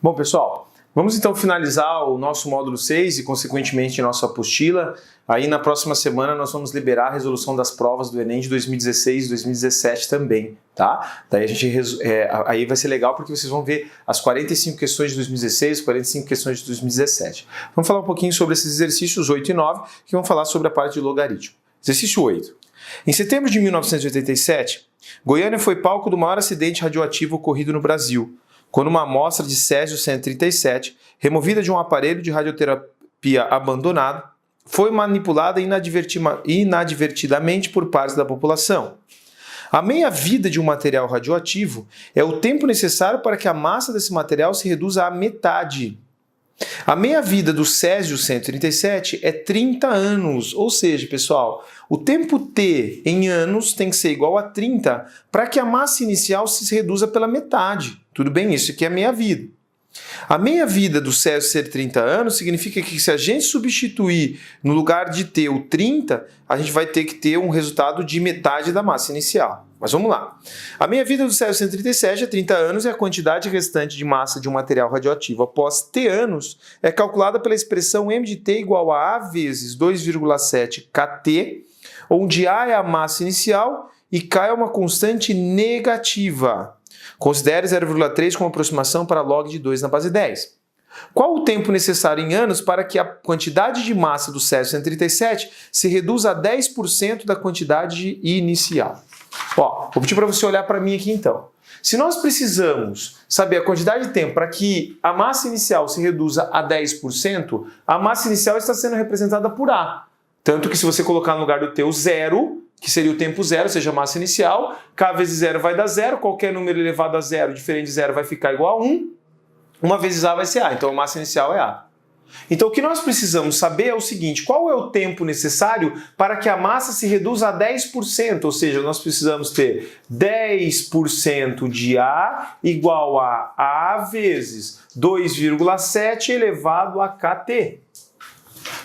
Bom, pessoal, vamos então finalizar o nosso módulo 6 e, consequentemente, nossa apostila. Aí, na próxima semana, nós vamos liberar a resolução das provas do Enem de 2016 e 2017 também, tá? Daí aí vai ser legal porque vocês vão ver as 45 questões de 2016 e 45 questões de 2017. Vamos falar um pouquinho sobre esses exercícios 8 e 9, que vão falar sobre a parte de logaritmo. Exercício 8. Em setembro de 1987, Goiânia foi palco do maior acidente radioativo ocorrido no Brasil, quando uma amostra de césio-137, removida de um aparelho de radioterapia abandonado, foi manipulada inadvertidamente por parte da população. A meia-vida de um material radioativo é o tempo necessário para que a massa desse material se reduza à metade. A meia-vida do césio-137 é 30 anos, ou seja, pessoal, o tempo T em anos tem que ser igual a 30 para que a massa inicial se reduza pela metade. Tudo bem? Isso aqui é a meia-vida. A meia-vida do césio ser 30 anos significa que se a gente substituir no lugar de ter o 30, a gente vai ter que ter um resultado de metade da massa inicial. Mas vamos lá. A meia-vida do césio 137 é 30 anos e a quantidade restante de massa de um material radioativo após T anos é calculada pela expressão m de T igual a vezes 2,7 kT, onde A é a massa inicial e K é uma constante negativa. Considere 0,3 como aproximação para log de 2 na base 10. Qual o tempo necessário em anos para que a quantidade de massa do césio 137 se reduza a 10% da quantidade inicial? Ó, vou pedir para você olhar para mim aqui então. Se nós precisamos saber a quantidade de tempo para que a massa inicial se reduza a 10%, a massa inicial está sendo representada por A. Tanto que se você colocar no lugar do T o zero, que seria o tempo zero, ou seja, a massa inicial, K vezes zero vai dar zero, qualquer número elevado a zero diferente de zero vai ficar igual a 1, 1 vezes A vai ser A, então a massa inicial é A. Então o que nós precisamos saber é o seguinte, qual é o tempo necessário para que a massa se reduza a 10%, ou seja, nós precisamos ter 10% de A igual a A vezes 2,7 elevado a KT.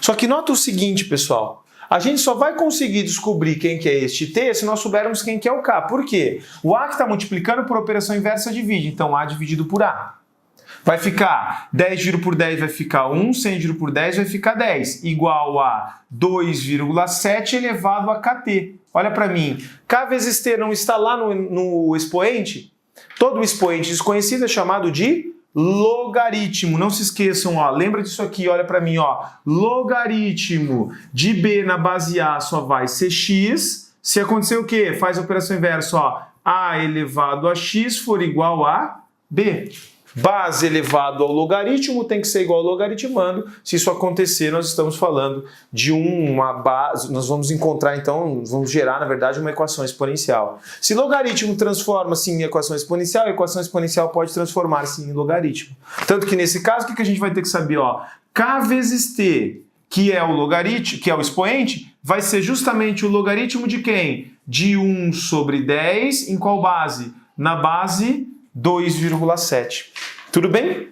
Só que nota o seguinte, pessoal, a gente só vai conseguir descobrir quem que é este T se nós soubermos quem que é o K. Por quê? O A que está multiplicando por operação inversa divide, então A dividido por A. Vai ficar 10 dividido por 10 vai ficar 1, 100 dividido por 10 vai ficar 10, igual a 2,7 elevado a KT. Olha para mim, K vezes T não está lá no expoente? Todo expoente desconhecido é chamado de logaritmo. Não se esqueçam, ó, lembra disso aqui, olha para mim, ó. Logaritmo de B na base A só vai ser x. Se acontecer o quê? Faz a operação inversa, ó. A elevado a x for igual a B. Base elevado ao logaritmo tem que ser igual ao logaritmando. Se isso acontecer, nós estamos falando de uma base, nós vamos encontrar então, vamos gerar na verdade uma equação exponencial. Se logaritmo transforma-se em equação exponencial, a equação exponencial pode transformar-se em logaritmo. Tanto que nesse caso, o que a gente vai ter que saber? Ó, K vezes T, que é o logaritmo, que é o expoente, vai ser justamente o logaritmo de quem? De 1 sobre 10, em qual base? Na base 2,7. Tudo bem?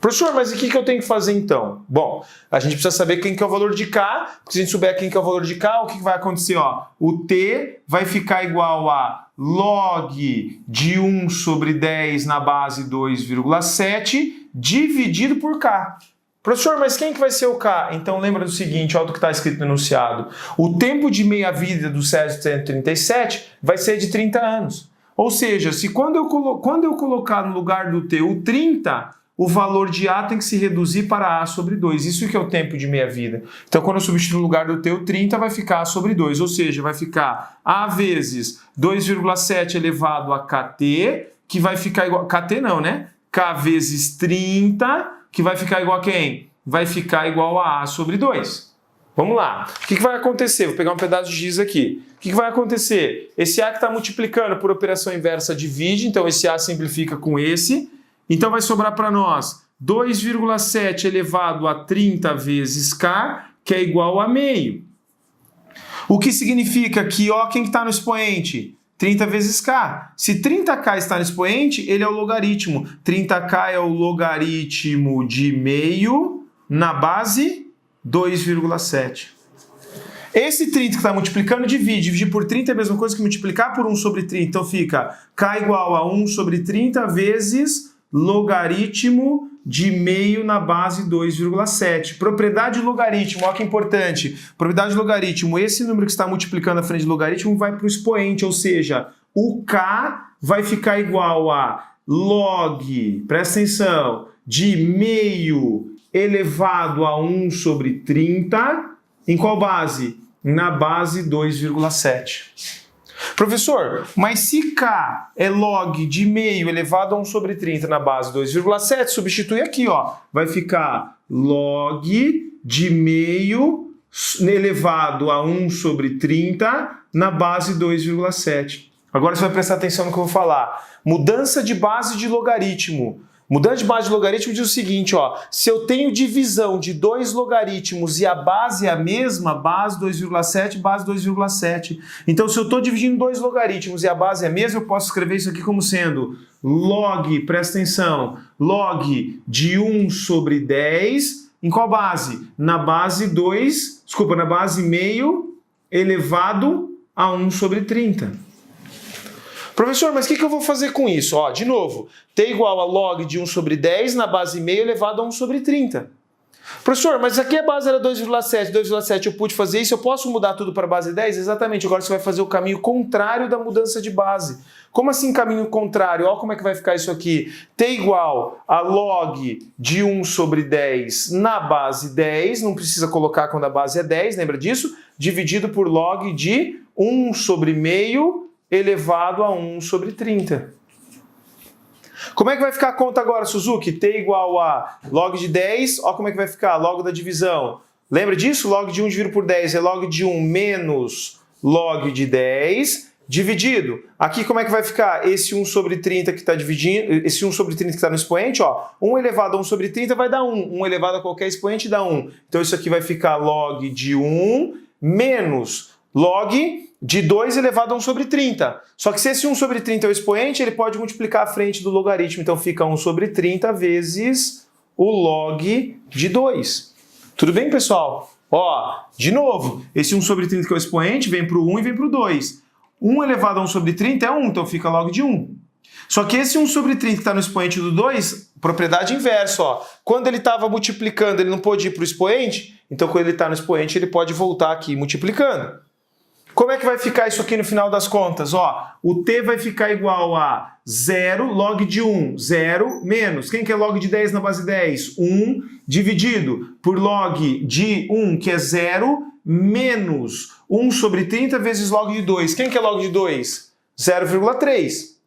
Professor, mas o que eu tenho que fazer então? Bom, a gente precisa saber quem que é o valor de K, porque se a gente souber quem que é o valor de K, o que vai acontecer? Ó, o T vai ficar igual a log de 1 sobre 10 na base 2,7 dividido por K. Professor, mas quem que vai ser o K? Então lembra do seguinte, olha o que está escrito no enunciado. O tempo de meia-vida do césio 137 vai ser de 30 anos. Ou seja, se quando eu colocar no lugar do T o 30, o valor de A tem que se reduzir para A sobre 2. Isso que é o tempo de meia-vida. Então, quando eu substituir no lugar do T o 30, vai ficar A sobre 2. Ou seja, vai ficar A vezes 2,7 elevado a KT, que vai ficar igual... KT não, né? K vezes 30, que vai ficar igual a quem? Vai ficar igual a A sobre 2. Vamos lá. O que vai acontecer? Vou pegar um pedaço de giz aqui. O que vai acontecer? Esse A que está multiplicando por operação inversa divide, então esse A simplifica com esse. Então vai sobrar para nós 2,7 elevado a 30 vezes K, que é igual a meio. O que significa que, ó, quem está no expoente? 30 vezes K. Se 30K está no expoente, ele é o logaritmo. 30K é o logaritmo de meio na base 2,7. Esse 30 que está multiplicando, dividir por 30 é a mesma coisa que multiplicar por 1 sobre 30. Então fica K igual a 1 sobre 30 vezes logaritmo de meio na base 2,7. Propriedade de logaritmo, olha que importante. Propriedade de logaritmo, esse número que está multiplicando à frente de logaritmo vai para o expoente, ou seja, o k vai ficar igual a log, presta atenção, de meio elevado a 1 sobre 30, em qual base? Na base 2,7. Professor, mas se k é log de meio elevado a 1 sobre 30 na base 2,7, substitui aqui, ó. Vai ficar log de meio elevado a 1 sobre 30 na base 2,7. Agora você vai prestar atenção no que eu vou falar. Mudança de base de logaritmo. Mudança de base de logaritmo diz o seguinte, ó, se eu tenho divisão de dois logaritmos e a base é a mesma, base 2,7, base 2,7. Então, se eu estou dividindo dois logaritmos e a base é a mesma, eu posso escrever isso aqui como sendo log, presta atenção, log de 1 sobre 10, em qual base? Na base na base meio elevado a 1 sobre 30. Professor, mas o que eu vou fazer com isso? Ó, de novo, t igual a log de 1 sobre 10 na base meio elevado a 1 sobre 30. Professor, mas aqui a base era 2,7 eu pude fazer isso, eu posso mudar tudo para a base 10? Exatamente, agora você vai fazer o caminho contrário da mudança de base. Como assim caminho contrário? Olha como é que vai ficar isso aqui. t igual a log de 1 sobre 10 na base 10, não precisa colocar quando a base é 10, lembra disso? Dividido por log de 1 sobre meio elevado a 1 sobre 30. Como é que vai ficar a conta agora, Suzuki? t igual a log de 10, olha como é que vai ficar, log da divisão. Lembra disso? Log de 1 dividido por 10 é log de 1 menos log de 10, dividido. Aqui como é que vai ficar? Esse 1 sobre 30 que está dividindo, esse 1 sobre 30 que está no expoente, ó, 1 elevado a 1 sobre 30 vai dar 1. 1 elevado a qualquer expoente dá 1. Então isso aqui vai ficar log de 1 menos log de 2 elevado a 1 sobre 30. Só que se esse 1 sobre 30 é o expoente, ele pode multiplicar a frente do logaritmo. Então fica 1 sobre 30 vezes o log de 2. Tudo bem, pessoal? Ó, de novo, esse 1 sobre 30 que é o expoente vem para o 1 e vem para o 2. 1 elevado a 1 sobre 30 é 1, então fica log de 1. Só que esse 1 sobre 30 que está no expoente do 2, propriedade inversa, ó. Quando ele estava multiplicando, ele não pôde ir para o expoente, então quando ele está no expoente, ele pode voltar aqui multiplicando. Como é que vai ficar isso aqui no final das contas? Ó, o t vai ficar igual a 0, log de 1, 0, menos. Quem que é log de 10 na base 10? 1, dividido por log de 1, que é 0, menos 1 sobre 30 vezes log de 2. Quem que é log de 2? 0,3.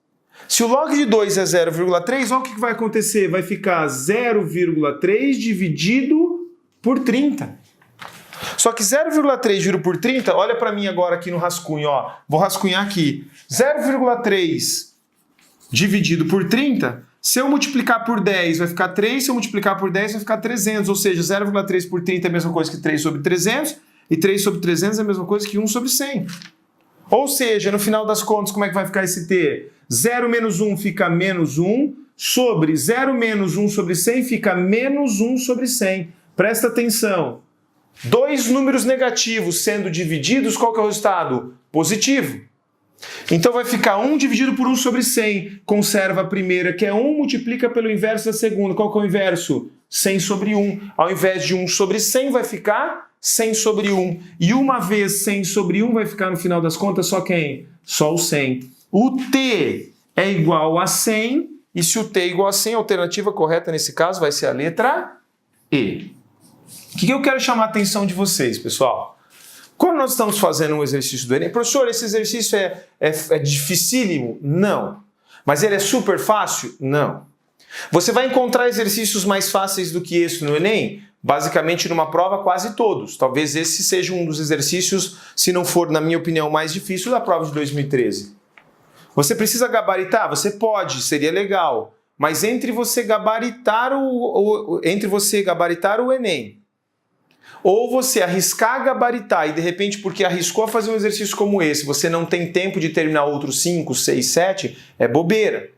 Se o log de 2 é 0,3, olha o que vai acontecer. Vai ficar 0,3 dividido por 30. Só que 0,3 dividido por 30, olha para mim agora aqui no rascunho, ó. Vou rascunhar aqui. 0,3 dividido por 30, se eu multiplicar por 10 vai ficar 3, se eu multiplicar por 10 vai ficar 300, ou seja, 0,3 por 30 é a mesma coisa que 3 sobre 300, e 3 sobre 300 é a mesma coisa que 1 sobre 100. Ou seja, no final das contas, como é que vai ficar esse t? 0 menos 1 fica menos 1, sobre 0 menos 1 sobre 100 fica menos 1 sobre 100. Presta atenção. Dois números negativos sendo divididos, qual que é o resultado? Positivo. Então vai ficar 1 dividido por 1 sobre 100. Conserva a primeira, que é 1, multiplica pelo inverso da segunda. Qual que é o inverso? 100 sobre 1. Ao invés de 1 sobre 100, vai ficar 100 sobre 1. E uma vez 100 sobre 1, vai ficar no final das contas só quem? Só o 100. O t é igual a 100, e se o t é igual a 100, a alternativa correta nesse caso vai ser a letra E. O que eu quero chamar a atenção de vocês, pessoal? Quando nós estamos fazendo um exercício do Enem, professor, esse exercício é dificílimo? Não. Mas ele é super fácil? Não. Você vai encontrar exercícios mais fáceis do que esse no Enem? Basicamente, numa prova, quase todos. Talvez esse seja um dos exercícios, se não for, na minha opinião, mais difícil da prova de 2013. Você precisa gabaritar? Você pode, seria legal. Mas entre você gabaritar o Enem, ou você arriscar gabaritar e de repente, porque arriscou fazer um exercício como esse, você não tem tempo de terminar outros 5, 6, 7, é bobeira.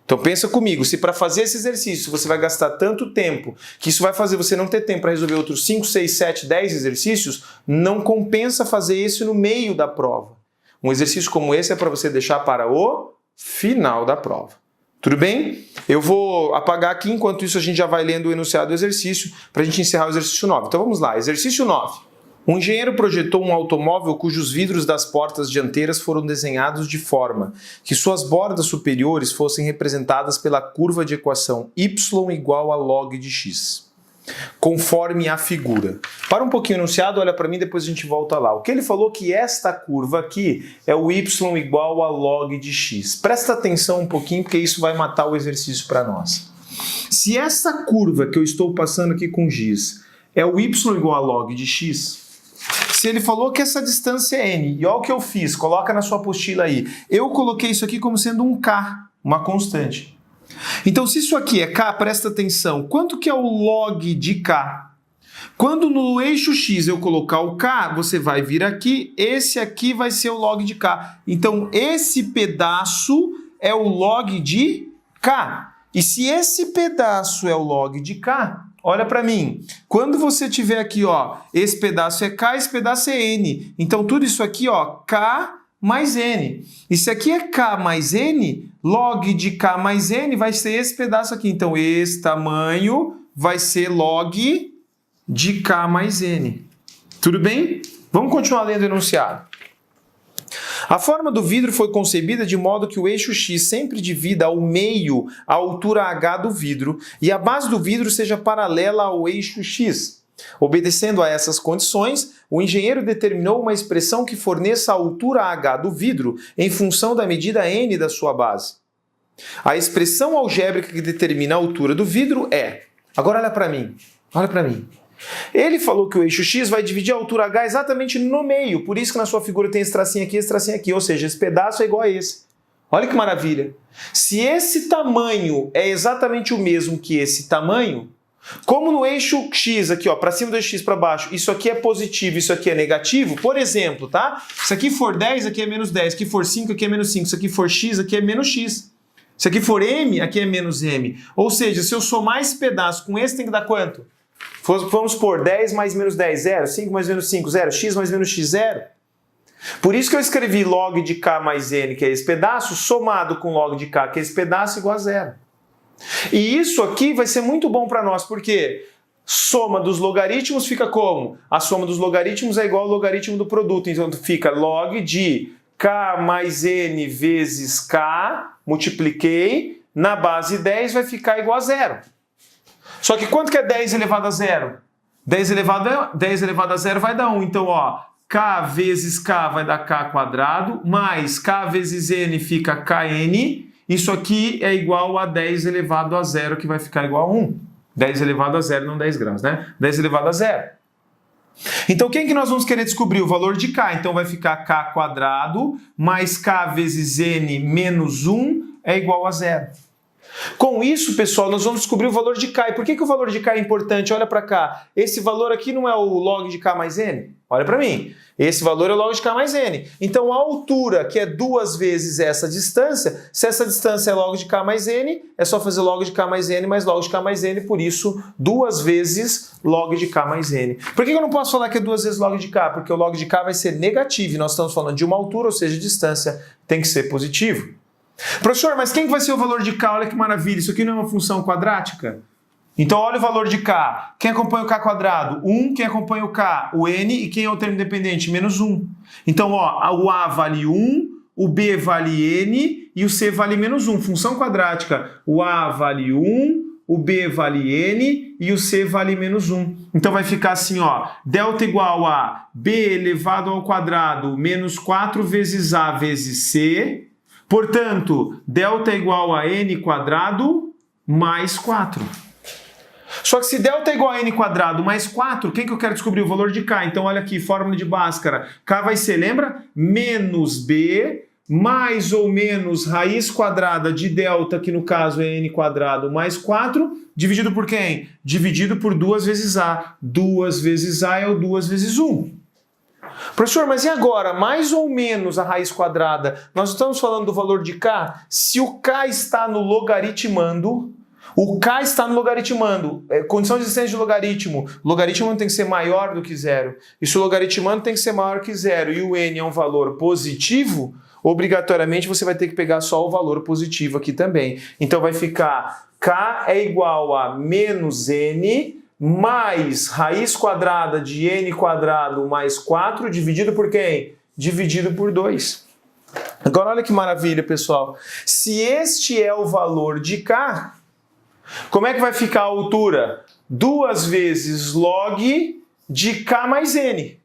Então pensa comigo, se para fazer esse exercício você vai gastar tanto tempo, que isso vai fazer você não ter tempo para resolver outros 5, 6, 7, 10 exercícios, não compensa fazer isso no meio da prova. Um exercício como esse é para você deixar para o final da prova. Tudo bem? Eu vou apagar aqui, enquanto isso a gente já vai lendo o enunciado do exercício para a gente encerrar o exercício 9. Então vamos lá, exercício 9. Um engenheiro projetou um automóvel cujos vidros das portas dianteiras foram desenhados de forma que suas bordas superiores fossem representadas pela curva de equação y igual a log de x, conforme a figura. Para um pouquinho o enunciado, olha para mim, depois a gente volta lá. O que ele falou que esta curva aqui é o y igual a log de x. Presta atenção um pouquinho, porque isso vai matar o exercício para nós. Se essa curva que eu estou passando aqui com giz é o y igual a log de x, se ele falou que essa distância é n, e olha o que eu fiz, coloca na sua apostila aí. Eu coloquei isso aqui como sendo um k, uma constante. Então, se isso aqui é k, presta atenção, quanto que é o log de k? Quando no eixo x eu colocar o k, você vai vir aqui, esse aqui vai ser o log de k. Então, esse pedaço é o log de k. E se esse pedaço é o log de k, olha para mim, quando você tiver aqui, ó, esse pedaço é k, esse pedaço é n. Então, tudo isso aqui, ó, k mais n. E se aqui é k mais n, log de k mais n vai ser esse pedaço aqui. Então, esse tamanho vai ser log de k mais n. Tudo bem? Vamos continuar lendo o enunciado. A forma do vidro foi concebida de modo que o eixo x sempre divida ao meio a altura h do vidro e a base do vidro seja paralela ao eixo x. Obedecendo a essas condições, o engenheiro determinou uma expressão que forneça a altura h do vidro em função da medida n da sua base. A expressão algébrica que determina a altura do vidro é... Agora olha para mim, olha para mim. Ele falou que o eixo x vai dividir a altura h exatamente no meio, por isso que na sua figura tem esse tracinho aqui, ou seja, esse pedaço é igual a esse. Olha que maravilha. Se esse tamanho é exatamente o mesmo que esse tamanho, como no eixo x aqui, ó, para cima do eixo x para baixo, isso aqui é positivo, isso aqui é negativo, por exemplo, tá? Se aqui for 10, aqui é menos 10, se aqui for 5, aqui é menos 5, se aqui for x, aqui é menos x. Se aqui for m, aqui é menos m. Ou seja, se eu somar esse pedaço com esse, tem que dar quanto? Vamos por 10 mais menos 10, 0. 5 mais menos 5, 0. X mais menos x, 0. Por isso que eu escrevi log de k mais n, que é esse pedaço, somado com log de k, que é esse pedaço, igual a 0. E isso aqui vai ser muito bom para nós, porque soma dos logaritmos fica como? A soma dos logaritmos é igual ao logaritmo do produto. Então fica log de k mais n vezes k, multipliquei, na base 10 vai ficar igual a 0. Só que quanto que é 10 elevado a 0? 10 elevado a 0 vai dar 1. Então, ó, k vezes k vai dar k quadrado, mais k vezes n fica kn. Isso aqui é igual a 10 elevado a 0, que vai ficar igual a 1. 10 elevado a 0, não 10 graus, né? 10 elevado a 0. Então, quem que nós vamos querer descobrir? O valor de k. Então, vai ficar k quadrado mais k vezes n menos 1 é igual a 0. Com isso, pessoal, nós vamos descobrir o valor de k. E por que o valor de k é importante? Olha para cá. Esse valor aqui não é o log de k mais n? Olha para mim. Esse valor é o log de k mais n. Então, a altura, que é 2 vezes essa distância, se essa distância é log de k mais n, é só fazer log de k mais n mais log de k mais n, por isso, 2 vezes log de k mais n. Por que eu não posso falar que é 2 vezes log de k? Porque o log de k vai ser negativo. E nós estamos falando de uma altura, ou seja, distância, tem que ser positivo. Professor, mas quem vai ser o valor de k? Olha que maravilha, isso aqui não é uma função quadrática? Então olha o valor de k. Quem acompanha o k quadrado? 1. Quem acompanha o k? O n. E quem é o termo independente? Menos 1. Então ó, o a vale 1, o b vale n e o c vale menos 1. Função quadrática. O a vale 1, o b vale n e o c vale menos 1. Então vai ficar assim, ó, delta igual a b elevado ao quadrado menos 4 vezes a vezes c. Portanto, delta é igual a n quadrado mais 4. Só que se delta é igual a n quadrado mais 4, quem que eu quero descobrir? O valor de k. Então, olha aqui, fórmula de Bhaskara. K vai ser, lembra? Menos b mais ou menos raiz quadrada de delta, que no caso é n quadrado mais 4, dividido por quem? Dividido por 2 vezes a. 2 vezes a é o 2 vezes 1. Professor, mas e agora? Mais ou menos a raiz quadrada. Nós estamos falando do valor de k? Se o k está no logaritmando, o k está no logaritmando. Condição de existência de logaritmo. Logaritmo tem que ser maior do que 0. E se o logaritmando tem que ser maior que 0 e o n é um valor positivo, obrigatoriamente você vai ter que pegar só o valor positivo aqui também. Então vai ficar k é igual a menos n mais raiz quadrada de n quadrado mais 4 dividido por quem? Dividido por 2. Agora olha que maravilha, pessoal. Se este é o valor de k, como é que vai ficar a altura? 2 vezes log de k mais n.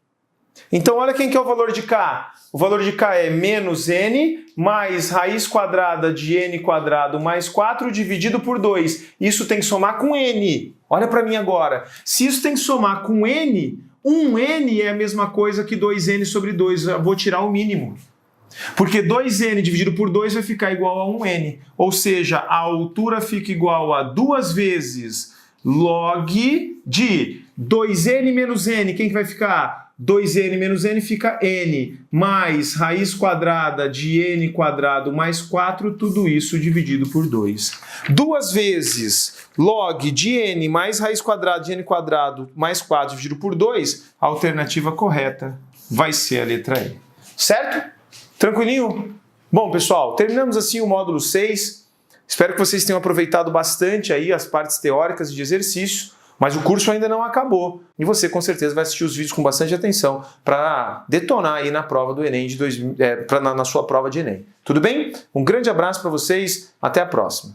Então olha quem que é o valor de k. O valor de k é menos n mais raiz quadrada de n quadrado mais 4 dividido por 2. Isso tem que somar com n. Olha para mim agora. Se isso tem que somar com n, 1n é a mesma coisa que 2n sobre 2. Eu vou tirar o mínimo. Porque 2n dividido por 2 vai ficar igual a 1n. Ou seja, a altura fica igual a 2 vezes log de 2n menos n. Quem que vai ficar? 2n menos n fica n, mais raiz quadrada de n quadrado mais 4, tudo isso dividido por 2. 2 vezes log de n mais raiz quadrada de n quadrado mais 4 dividido por 2, a alternativa correta vai ser a letra E. Certo? Tranquilinho? Bom, pessoal, terminamos assim o módulo 6. Espero que vocês tenham aproveitado bastante aí as partes teóricas de exercícios. Mas o curso ainda não acabou e você com certeza vai assistir os vídeos com bastante atenção para detonar aí na prova do Enem na sua prova de Enem. Tudo bem? Um grande abraço para vocês, até a próxima.